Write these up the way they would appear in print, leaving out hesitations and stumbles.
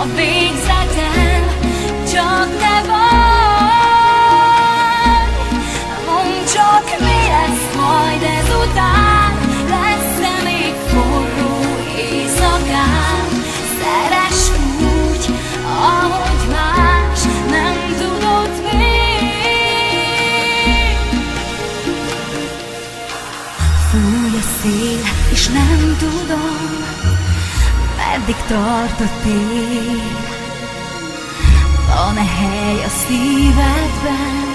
a végzetem csak te vagy. Mondd csak, mi lesz majd ezután, lesz-e még forró éjszakám? Szeress úgy, ahogy más nem tudod még. Fúj a szél, és nem tudom, meddig tart a tél. Van-e hely a szívedben,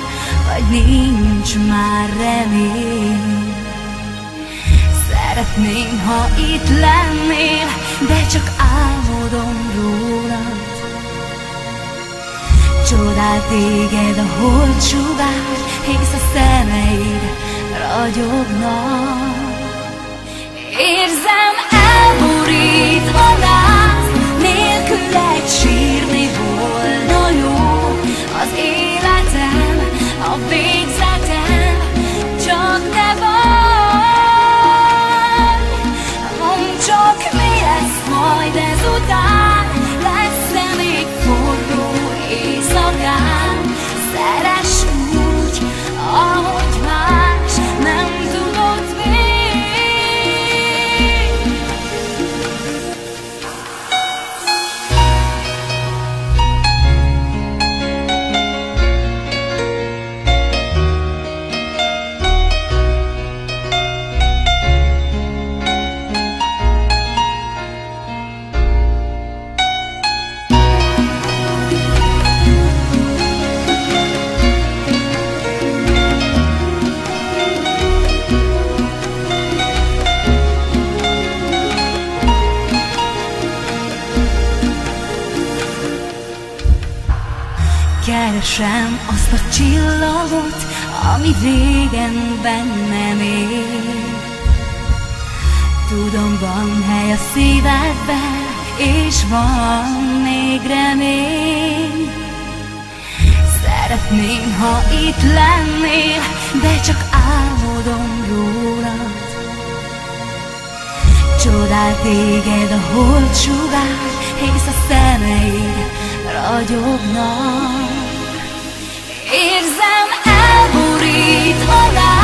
vagy nincs már remény? Szeretném, ha itt lennél, de csak álmodom rólad. Csodál téged a holdsugár, hisz a szemeid ragyognak. Érzem, elborít a láz, nélküled sírni volna jó. Az életem, a végzetem csak te vagy. Mondd csak, mi lesz majd ezután, lesz-e még forró éjszakám? Szeress úgy, ahogy más nem tudod még. Keresem azt a csillagot, ami régen bennem él. Tudom, van hely a szívedben, és van még remény. Szeretném, ha itt lennél, de csak álmodom rólad. Csodál téged a holdsugár, hisz a szemeid ragyognak. Érzem, elborít a láz,